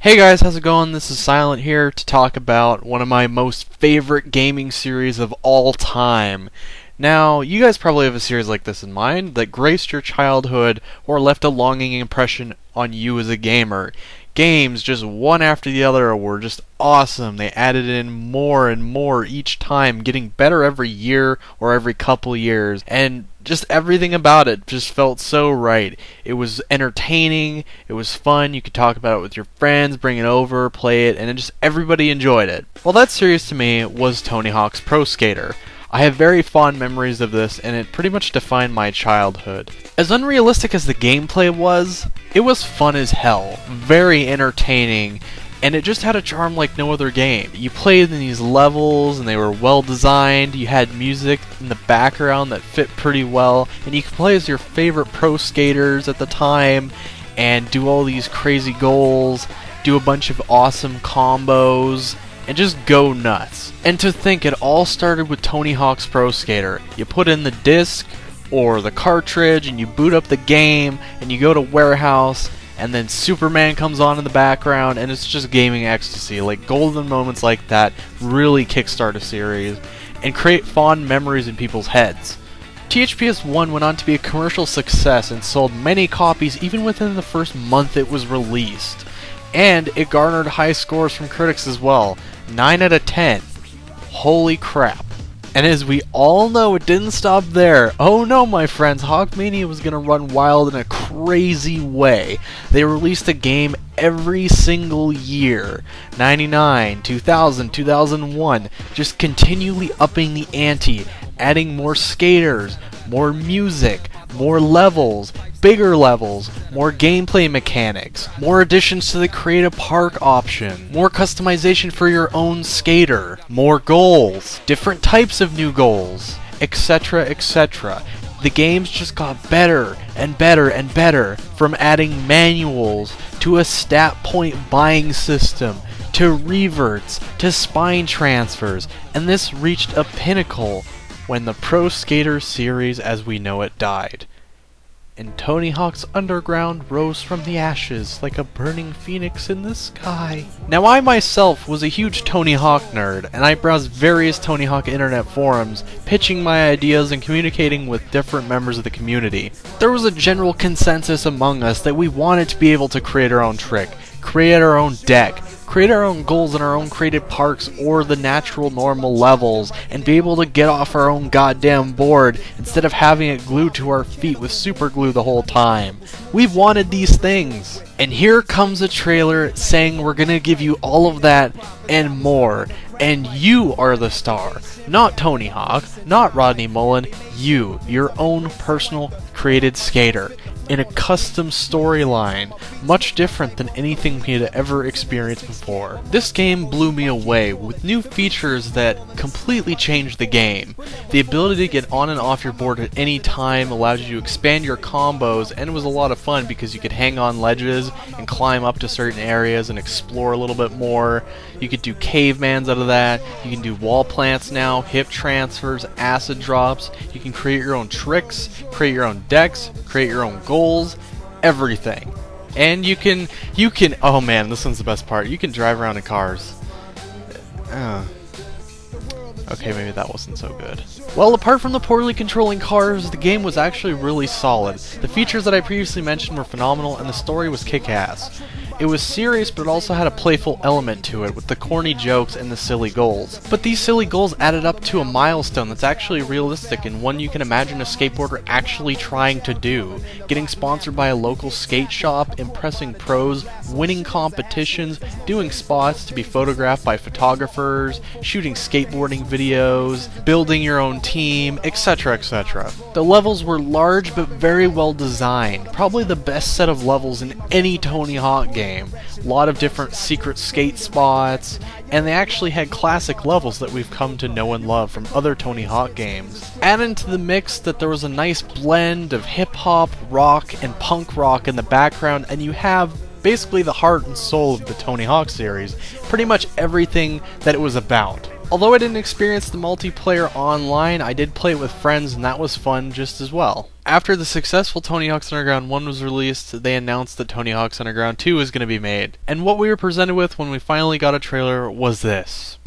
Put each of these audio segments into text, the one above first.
Hey guys, how's it going? This is Silent here to talk about one of my most favorite gaming series of all time. Now, you guys probably have a series like this in mind that graced your childhood or left a longing impression on you as a gamer. Games, just one after the other, were just awesome. They added in more and more each time, getting better every year or every couple years, and just everything about it just felt so right. It was entertaining, it was fun, you could talk about it with your friends, bring it over, play it, and just everybody enjoyed it. Well, that series to me was Tony Hawk's Pro Skater. I have very fond memories of this, and it pretty much defined my childhood. As unrealistic as the gameplay was, it was fun as hell, very entertaining, and it just had a charm like no other game. You played in these levels, and they were well designed, you had music in the background that fit pretty well, and you could play as your favorite pro skaters at the time, and do all these crazy goals, do a bunch of awesome combos, and just go nuts. And to think it all started with Tony Hawk's Pro Skater. You put in the disc or the cartridge and you boot up the game and you go to warehouse and then Superman comes on in the background and it's just gaming ecstasy. Like golden moments like that really kickstart a series and create fond memories in people's heads. THPS 1 went on to be a commercial success and sold many copies even within the first month it was released. And it garnered high scores from critics as well. 9 out of 10. Holy crap. And as we all know, it didn't stop there. Oh no, my friends, Hawkmania was going to run wild in a crazy way. They released a game every single year. 99, 2000, 2001, just continually upping the ante, adding more skaters, more music, more levels, bigger levels, more gameplay mechanics, more additions to the Create a Park option, more customization for your own skater, more goals, different types of new goals, etc., etc. The games just got better and better and better, from adding manuals to a stat point buying system to reverts to spine transfers, and this reached a pinnacle when the Pro Skater series as we know it died. And Tony Hawk's Underground rose from the ashes like a burning phoenix in the sky. Now I myself was a huge Tony Hawk nerd, and I browsed various Tony Hawk internet forums, pitching my ideas and communicating with different members of the community. There was a general consensus among us that we wanted to be able to create our own trick, create our own deck, create our own goals in our own created parks or the natural normal levels, and be able to get off our own goddamn board instead of having it glued to our feet with super glue the whole time. We've wanted these things. And here comes a trailer saying we're gonna give you all of that and more. And you are the star. Not Tony Hawk, not Rodney Mullen, you, your own personal created skater, in a custom storyline, much different than anything we had ever experienced before. This game blew me away with new features that completely changed the game. The ability to get on and off your board at any time allowed you to expand your combos, and it was a lot of fun because you could hang on ledges and climb up to certain areas and explore a little bit more. You could do cavemans out of that, you can do wall plants now, hip transfers, acid drops, you can create your own tricks, create your own decks, create your own goals, everything. And you can, oh man, this one's the best part, you can drive around in cars. Okay, maybe that wasn't so good. Well, apart from the poorly controlling cars, the game was actually really solid. The features that I previously mentioned were phenomenal, and the story was kick-ass. It was serious, but it also had a playful element to it, with the corny jokes and the silly goals. But these silly goals added up to a milestone that's actually realistic, and one you can imagine a skateboarder actually trying to do. Getting sponsored by a local skate shop, impressing pros, winning competitions, doing spots to be photographed by photographers, shooting skateboarding videos, building your own team, etc., etc. The levels were large but very well designed, probably the best set of levels in any Tony Hawk game. A lot of different secret skate spots, and they actually had classic levels that we've come to know and love from other Tony Hawk games. Add into the mix that there was a nice blend of hip-hop, rock, and punk rock in the background, and you have basically the heart and soul of the Tony Hawk series, pretty much everything that it was about. Although I didn't experience the multiplayer online, I did play it with friends and that was fun just as well. After the successful Tony Hawk's Underground 1 was released, they announced that Tony Hawk's Underground 2 was going to be made. And what we were presented with when we finally got a trailer was this.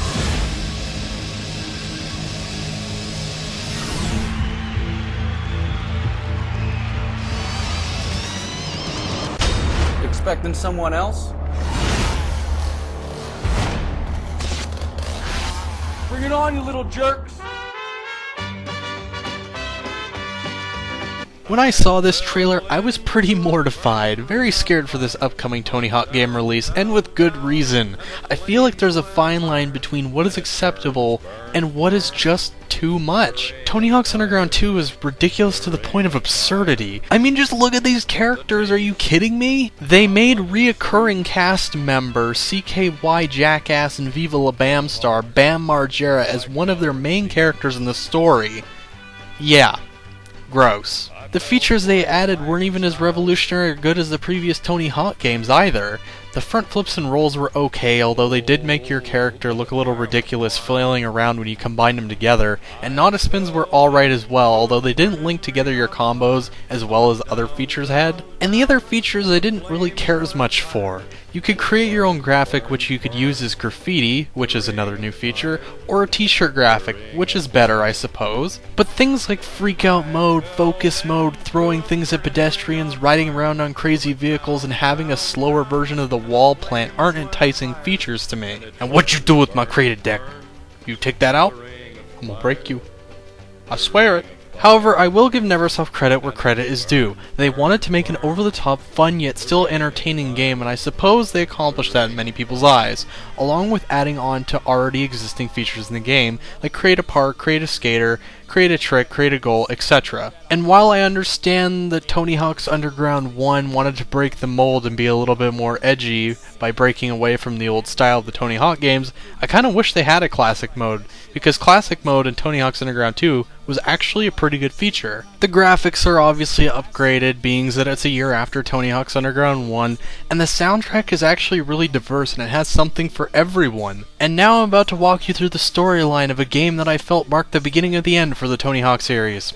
Expecting someone else? Bring it on, you little jerks! When I saw this trailer, I was pretty mortified, very scared for this upcoming Tony Hawk game release, and with good reason. I feel like there's a fine line between what is acceptable and what is just too much. Tony Hawk's Underground 2 is ridiculous to the point of absurdity. I mean, just look at these characters, are you kidding me? They made reoccurring cast member CKY Jackass and Viva La Bam star Bam Margera as one of their main characters in the story. Yeah, gross. The features they added weren't even as revolutionary or good as the previous Tony Hawk games either. The front flips and rolls were okay, although they did make your character look a little ridiculous flailing around when you combined them together, and Nada spins were alright as well, although they didn't link together your combos as well as other features had. And the other features I didn't really care as much for. You could create your own graphic, which you could use as graffiti, which is another new feature, or a t-shirt graphic, which is better, I suppose. But things like freak out mode, focus mode, throwing things at pedestrians, riding around on crazy vehicles, and having a slower version of the wall plant aren't enticing features to me. And what you do with my created deck? You take that out? I'm gonna break you. I swear it. However, I will give Neversoft credit where credit is due. They wanted to make an over-the-top, fun yet still entertaining game, and I suppose they accomplished that in many people's eyes, along with adding on to already existing features in the game, like create a park, create a skater, create a trick, create a goal, etc. And while I understand that Tony Hawk's Underground 1 wanted to break the mold and be a little bit more edgy by breaking away from the old style of the Tony Hawk games, I kinda wish they had a classic mode, because classic mode in Tony Hawk's Underground 2 was actually a pretty good feature. The graphics are obviously upgraded, being that it's a year after Tony Hawk's Underground 1, and the soundtrack is actually really diverse and it has something for everyone. And now I'm about to walk you through the storyline of a game that I felt marked the beginning of the end for the Tony Hawk series.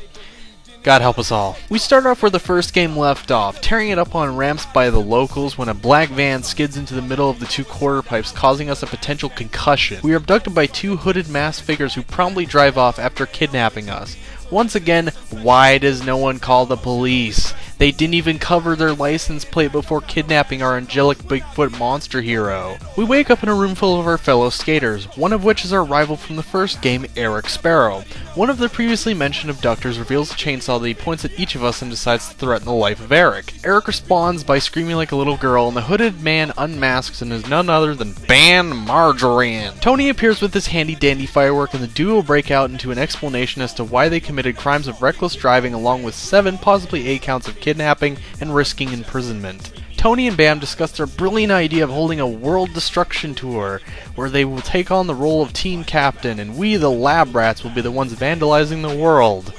God help us all. We start off where the first game left off, tearing it up on ramps by the locals when a black van skids into the middle of the two quarter pipes, causing us a potential concussion. We are abducted by two hooded masked figures who promptly drive off after kidnapping us. Once again, why does no one call the police? They didn't even cover their license plate before kidnapping our angelic Bigfoot monster hero. We wake up in a room full of our fellow skaters, one of which is our rival from the first game, Eric Sparrow. One of the previously mentioned abductors reveals a chainsaw that he points at each of us and decides to threaten the life of Eric. Eric responds by screaming like a little girl, and the hooded man unmasks and is none other than Ban Margarine. Tony appears with his handy-dandy firework, and the duo break out into an explanation as to why they committed crimes of reckless driving along with 7, possibly 8 counts of kidnapping and risking imprisonment. Tony and Bam discuss their brilliant idea of holding a world destruction tour, where they will take on the role of team captain, and we, the lab rats, will be the ones vandalizing the world.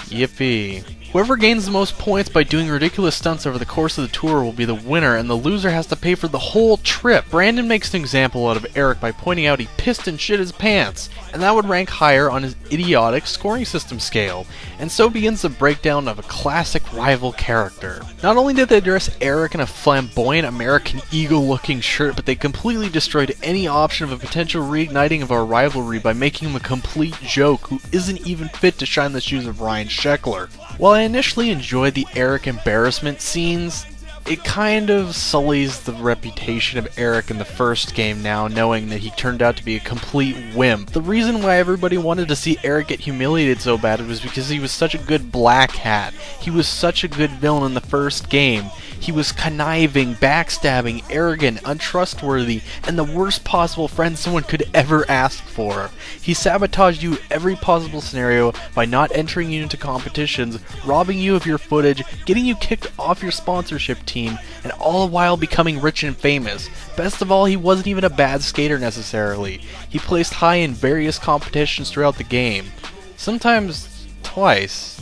Yippee. Whoever gains the most points by doing ridiculous stunts over the course of the tour will be the winner, and the loser has to pay for the whole trip. Brandon makes an example out of Eric by pointing out he pissed and shit his pants, and that would rank higher on his idiotic scoring system scale. And so begins the breakdown of a classic rival character. Not only did they dress Eric in a flamboyant American Eagle-looking shirt, but they completely destroyed any option of a potential reigniting of our rivalry by making him a complete joke who isn't even fit to shine the shoes of Ryan Sheckler. While I initially enjoyed the Eric embarrassment scenes, it kind of sullies the reputation of Eric in the first game now, knowing that he turned out to be a complete wimp. The reason why everybody wanted to see Eric get humiliated so bad was because he was such a good black hat. He was such a good villain in the first game. He was conniving, backstabbing, arrogant, untrustworthy, and the worst possible friend someone could ever ask for. He sabotaged you every possible scenario by not entering you into competitions, robbing you of your footage, getting you kicked off your sponsorship team, and all the while becoming rich and famous. Best of all, he wasn't even a bad skater necessarily. He placed high in various competitions throughout the game. Sometimes twice.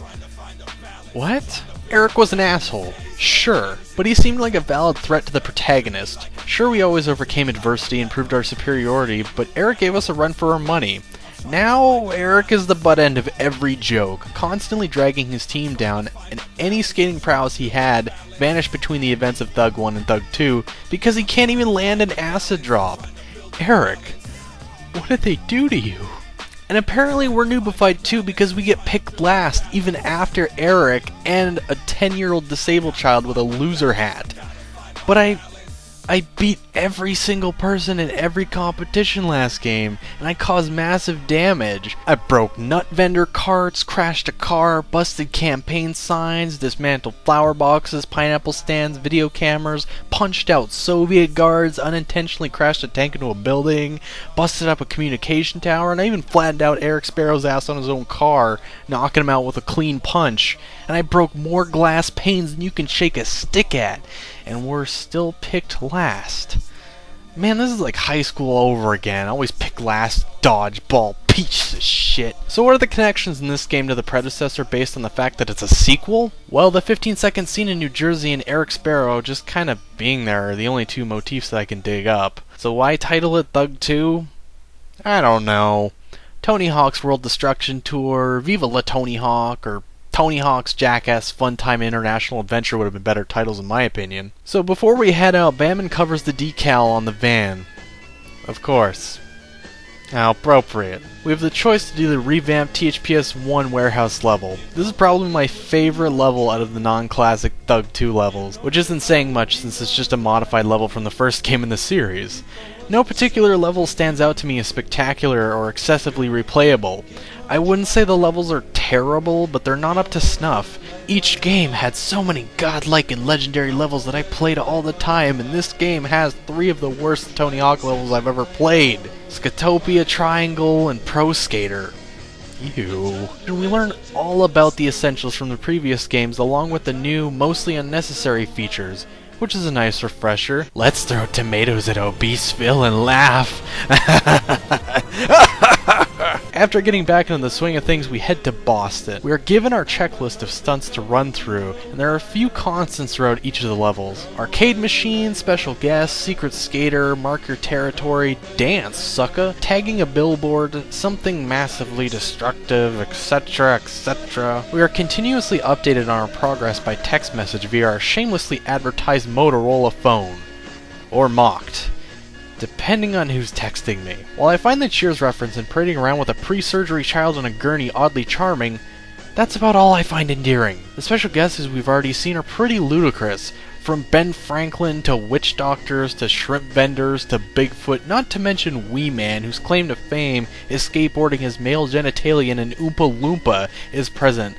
What? Eric was an asshole, sure, but he seemed like a valid threat to the protagonist. Sure, we always overcame adversity and proved our superiority, but Eric gave us a run for our money. Now, Eric is the butt end of every joke, constantly dragging his team down, and any skating prowess he had vanished between the events of Thug 1 and Thug 2 because he can't even land an acid drop. Eric, what did they do to you? And apparently we're noobified too because we get picked last even after Eric and a 10-year-old disabled child with a loser hat. But I beat every single person in every competition last game, and I caused massive damage. I broke nut vendor carts, crashed a car, busted campaign signs, dismantled flower boxes, pineapple stands, video cameras, punched out Soviet guards, unintentionally crashed a tank into a building, busted up a communication tower, and I even flattened out Eric Sparrow's ass on his own car, knocking him out with a clean punch. And I broke more glass panes than you can shake a stick at, and we're still picked last. Man, this is like high school over again. I always pick last, dodgeball, piece of shit. So what are the connections in this game to the predecessor based on the fact that it's a sequel? Well, the 15-second scene in New Jersey and Eric Sparrow just kind of being there are the only two motifs that I can dig up. So why title it Thug 2? I don't know. Tony Hawk's World Destruction Tour, Viva La Tony Hawk, or Tony Hawk's Jackass Funtime International Adventure would have been better titles in my opinion. So before we head out, Bam covers the decal on the van. Of course. How appropriate. We have the choice to do the revamped THPS 1 warehouse level. This is probably my favorite level out of the non-classic Thug 2 levels, which isn't saying much since it's just a modified level from the first game in the series. No particular level stands out to me as spectacular or excessively replayable. I wouldn't say the levels are terrible, but they're not up to snuff. Each game had so many godlike and legendary levels that I played all the time, and this game has 3 of the worst Tony Hawk levels I've ever played. Skatopia, Triangle, and Pro Skater. Ew. And we learn all about the essentials from the previous games along with the new, mostly unnecessary features, which is a nice refresher. Let's throw tomatoes at obese Phil and laugh. After getting back into the swing of things, we head to Boston. We are given our checklist of stunts to run through, and there are a few constants throughout each of the levels. Arcade machine, special guest, secret skater, mark your territory, dance, sucka, tagging a billboard, something massively destructive, etc., etc. We are continuously updated on our progress by text message via our shamelessly advertised Motorola phone. Or mocked, depending on who's texting me. While I find the Cheers reference and parading around with a pre-surgery child on a gurney oddly charming, that's about all I find endearing. The special guests we've already seen are pretty ludicrous, from Ben Franklin to witch doctors to shrimp vendors to Bigfoot, not to mention Wee Man, whose claim to fame is skateboarding his male genitalia and an Oompa Loompa is present,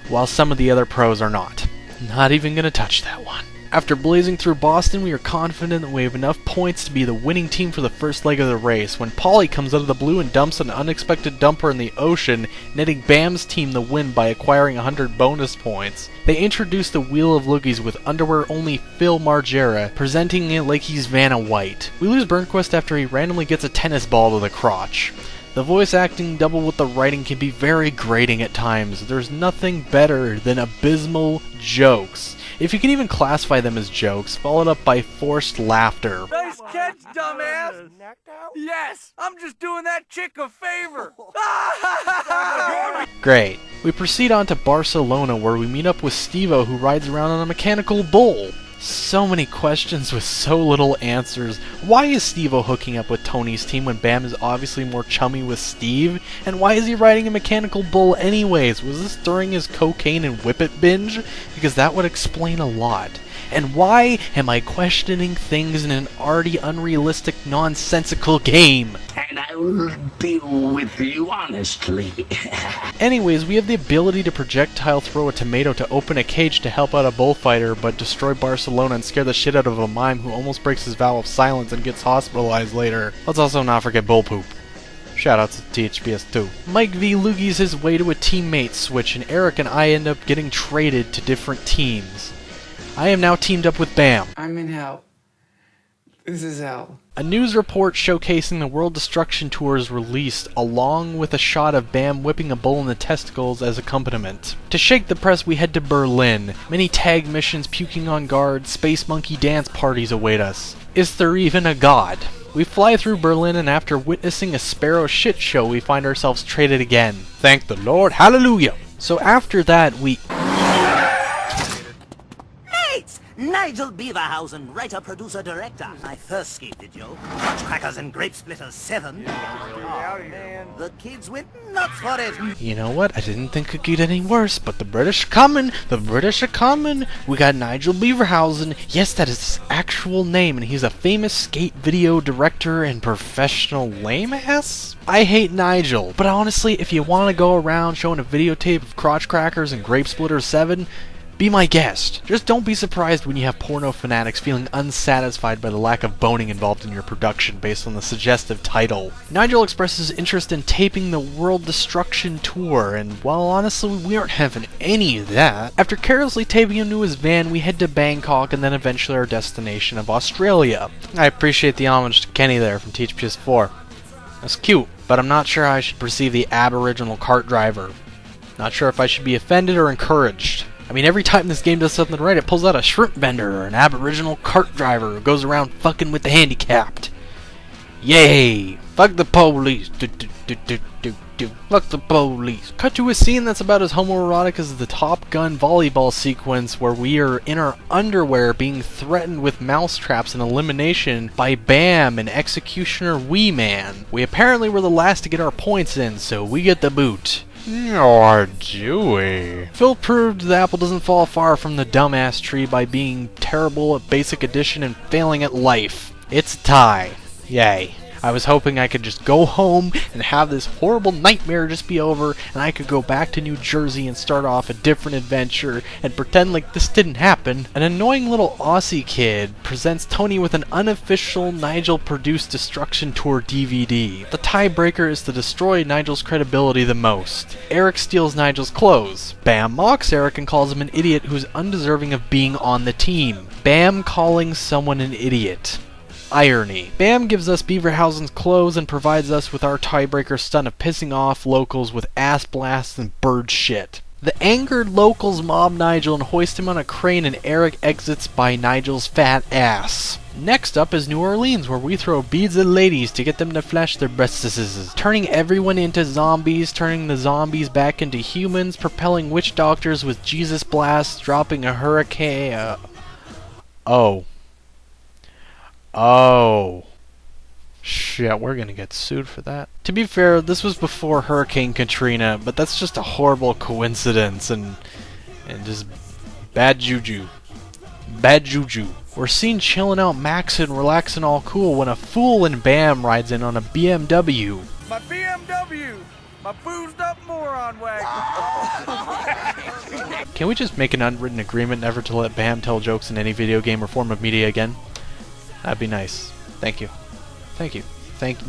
while some of the other pros are not. Not even gonna touch that one. After blazing through Boston, we are confident that we have enough points to be the winning team for the first leg of the race, when Polly comes out of the blue and dumps an unexpected dumper in the ocean, netting Bam's team the win by acquiring 100 bonus points. They introduce the Wheel of Loogies with underwear-only Phil Margera, presenting it like he's Vanna White. We lose Burnquist after he randomly gets a tennis ball to the crotch. The voice acting doubled with the writing can be very grating at times. There's nothing better than abysmal jokes, if you can even classify them as jokes, followed up by forced laughter. Nice catch, dumbass! Yes! I'm just doing that chick a favor! Great. We proceed on to Barcelona, where we meet up with Steve-O, who rides around on a mechanical bull. So many questions with so little answers. Why is Steve-O hooking up with Tony's team when Bam is obviously more chummy with Steve? And why is he riding a mechanical bull anyways? Was this during his cocaine and whippet binge? Because that would explain a lot. And why am I questioning things in an already unrealistic, nonsensical game? And I will deal with you honestly. Anyways, we have the ability to projectile throw a tomato to open a cage to help out a bullfighter, but destroy Barcelona and scare the shit out of a mime who almost breaks his vow of silence and gets hospitalized later. Let's also not forget bull poop. Shoutouts to THPS 2. Mike V loogies his way to a teammate switch, and Eric and I end up getting traded to different teams. I am now teamed up with Bam. I'm in hell. This is hell. A news report showcasing the World Destruction Tour is released, along with a shot of Bam whipping a bull in the testicles as accompaniment. To shake the press, we head to Berlin. Many tag missions, puking on guard, space monkey dance parties await us. Is there even a god? We fly through Berlin, and after witnessing a Sparrow shit show, we find ourselves traded again. Thank the Lord, hallelujah! So after that, we... Mates! Nigel Beaverhausen, writer, producer, director. My first skate video, Crackers and Grape Splitters 7. The kids went nuts for it. You know what? I didn't think it could get any worse, but the British are coming! The British are coming! We got Nigel Beaverhausen. Yes, that is his actual name, and he's a famous skate video director and professional lame-ass? I hate Nigel, but honestly, if you want to go around showing a videotape of Crotch Crackers and Grape Splitters 7, be my guest. Just don't be surprised when you have porno fanatics feeling unsatisfied by the lack of boning involved in your production based on the suggestive title. Nigel expresses interest in taping the World Destruction Tour, and while honestly we aren't having any of that, after carelessly taping him to his van, we head to Bangkok and then eventually our destination of Australia. I appreciate the homage to Kenny there from Teach PS4. That's cute, but I'm not sure how I should perceive the Aboriginal cart driver. Not sure if I should be offended or encouraged. I mean, every time this game does something right, it pulls out a shrimp vendor or an Aboriginal cart driver who goes around fucking with the handicapped. Yay! Fuck the police! Fuck the police! Cut to a scene that's about as homoerotic as the Top Gun volleyball sequence where we are in our underwear being threatened with mousetraps and elimination by Bam and Executioner Wee Man. We apparently were the last to get our points in, so we get the boot. Or do we? Phil proved the apple doesn't fall far from the dumbass tree by being terrible at Basic Edition and failing at life. It's a tie. Yay. I was hoping I could just go home and have this horrible nightmare just be over, and I could go back to New Jersey and start off a different adventure and pretend like this didn't happen. An annoying little Aussie kid presents Tony with an unofficial Nigel-produced Destruction Tour DVD. The tiebreaker is to destroy Nigel's credibility the most. Eric steals Nigel's clothes. Bam mocks Eric and calls him an idiot who's undeserving of being on the team. Bam calling someone an idiot. Irony. Bam gives us Beaverhausen's clothes and provides us with our tiebreaker stunt of pissing off locals with ass blasts and bird shit. The angered locals mob Nigel and hoist him on a crane, and Eric exits by Nigel's fat ass. Next up is New Orleans, where we throw beads at ladies to get them to flash their breasts, turning everyone into zombies, turning the zombies back into humans, propelling witch doctors with Jesus blasts, dropping a hurricane. Oh. Shit, we're gonna get sued for that. To be fair, this was before Hurricane Katrina, but that's just a horrible coincidence and just bad juju. Bad juju. We're seen chilling out maxing, relaxing all cool when a fool and Bam rides in on a BMW. My BMW! My boozed up moron wagon! Can we just make an unwritten agreement never to let Bam tell jokes in any video game or form of media again? That'd be nice. Thank you. Thank you. Thank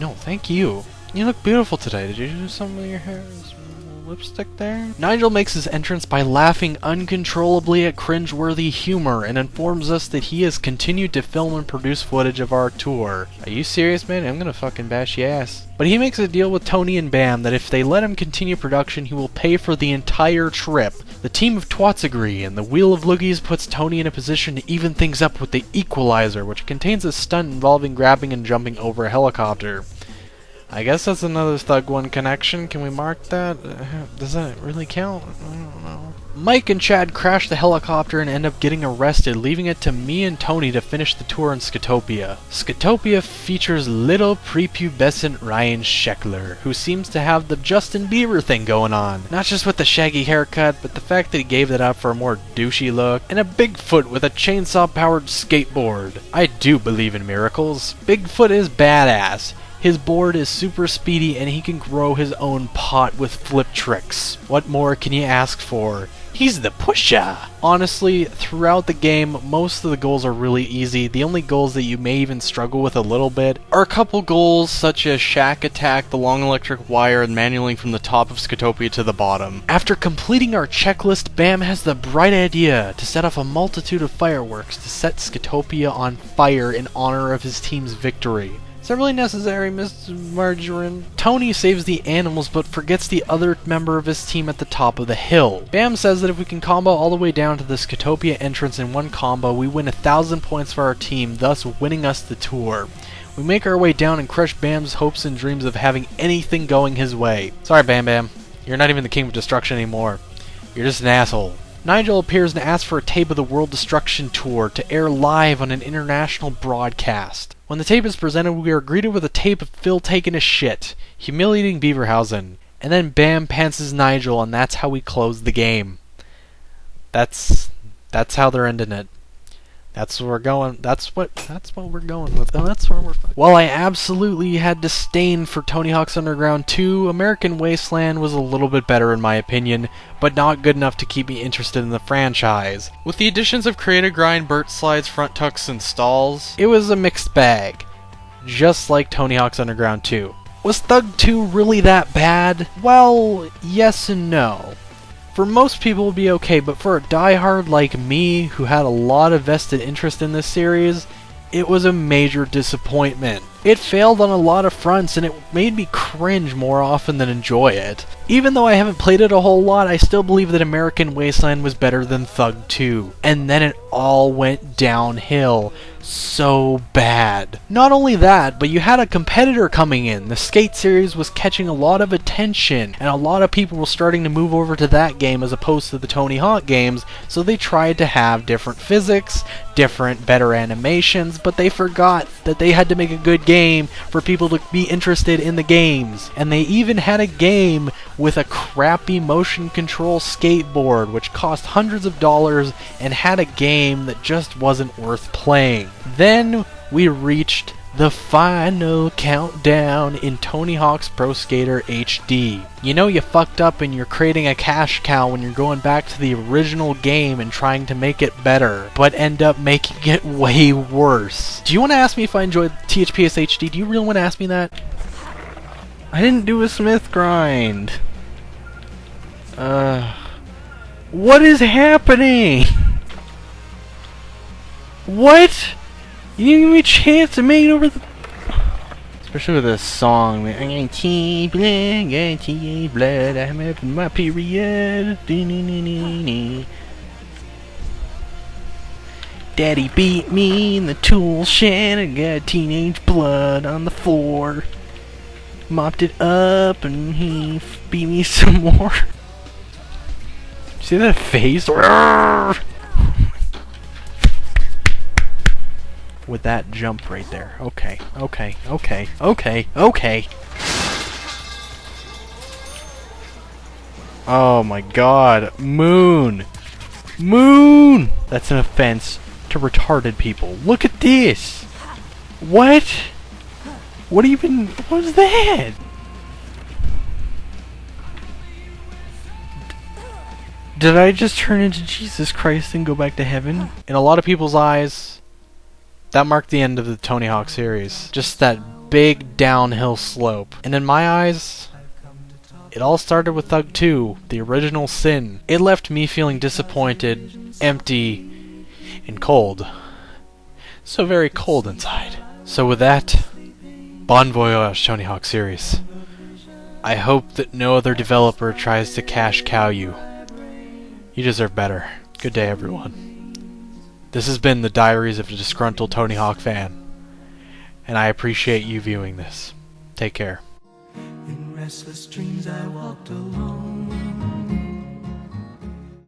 you. You look beautiful today. Did you do something with your hair? Is there lipstick there? Nigel makes his entrance by laughing uncontrollably at cringeworthy humor and informs us that he has continued to film and produce footage of our tour. Are you serious, man? I'm gonna fucking bash your ass. But he makes a deal with Tony and Bam that if they let him continue production, he will pay for the entire trip. The team of twats agree, and the Wheel of Loogies puts Tony in a position to even things up with the Equalizer, which contains a stunt involving grabbing and jumping over a helicopter. I guess that's another Thug 1 connection. Can we mark that? Does that really count? I don't know. Mike and Chad crash the helicopter and end up getting arrested, leaving it to me and Tony to finish the tour in Skatopia. Skatopia features little prepubescent Ryan Sheckler, who seems to have the Justin Bieber thing going on. Not just with the shaggy haircut, but the fact that he gave that up for a more douchey look, and a Bigfoot with a chainsaw-powered skateboard. I do believe in miracles. Bigfoot is badass. His board is super speedy and he can grow his own pot with flip tricks. What more can you ask for? He's the pusher! Honestly, throughout the game, most of the goals are really easy. The only goals that you may even struggle with a little bit are a couple goals such as shack attack, the long electric wire, and manualing from the top of Skatopia to the bottom. After completing our checklist, Bam has the bright idea to set off a multitude of fireworks to set Skatopia on fire in honor of his team's victory. Is that really necessary, Mr. Margarine? Tony saves the animals but forgets the other member of his team at the top of the hill. Bam says that if we can combo all the way down to the Skatopia entrance in one combo, we win 1,000 points for our team, thus winning us the tour. We make our way down and crush Bam's hopes and dreams of having anything going his way. Sorry, Bam Bam. You're not even the King of Destruction anymore. You're just an asshole. Nigel appears and asks for a tape of the World Destruction Tour to air live on an international broadcast. When the tape is presented, we are greeted with a tape of Phil taking a shit, humiliating Beaverhausen, and then Bam pantses Nigel, and that's how we close the game. That's how they're ending it. That's where we're going. That's what we're going with. Oh, that's where we're. While I absolutely had disdain for Tony Hawk's Underground 2, American Wasteland was a little bit better in my opinion, but not good enough to keep me interested in the franchise. With the additions of Create Grind, Burt Slides, Front Tucks, and Stalls, it was a mixed bag, just like Tony Hawk's Underground 2. Was Thug 2 really that bad? Well, yes and no. For most people it would be okay, but for a diehard like me, who had a lot of vested interest in this series, it was a major disappointment. It failed on a lot of fronts, and it made me cringe more often than enjoy it. Even though I haven't played it a whole lot, I still believe that American Wasteland was better than Thug 2. And then it all went downhill so bad. Not only that, but you had a competitor coming in. The Skate series was catching a lot of attention, and a lot of people were starting to move over to that game as opposed to the Tony Hawk games, so they tried to have different physics, better animations, but they forgot that they had to make a good game for people to be interested in the games. And they even had a game with a crappy motion control skateboard, which cost hundreds of dollars and had a game that just wasn't worth playing. Then we reached the final countdown in Tony Hawk's Pro Skater HD. You know you fucked up and you're creating a cash cow when you're going back to the original game and trying to make it better, but end up making it way worse. Do you want to ask me if I enjoyed THPS HD? Do you really want to ask me that? I didn't do a Smith grind. What is happening? What? You didn't give me a chance to make it over the... Especially with this song. I got tea blood, I'm having my period. Daddy beat me in the tool shed, I got teenage blood on the floor. Mopped it up and he beat me some more. See that face? With that jump right there. Okay. Oh my god. Moon! That's an offense to retarded people. Look at this! What? What was that? Did I just turn into Jesus Christ and go back to heaven? In a lot of people's eyes, that marked the end of the Tony Hawk series. Just that big downhill slope. And in my eyes, it all started with Thug 2, the original sin. It left me feeling disappointed, empty, and cold. So very cold inside. So with that, bon voyage, Tony Hawk series. I hope that no other developer tries to cash cow you. You deserve better. Good day, everyone. This has been the Diaries of a Disgruntled Tony Hawk fan, and I appreciate you viewing this. Take care. In restless dreams I walked alone.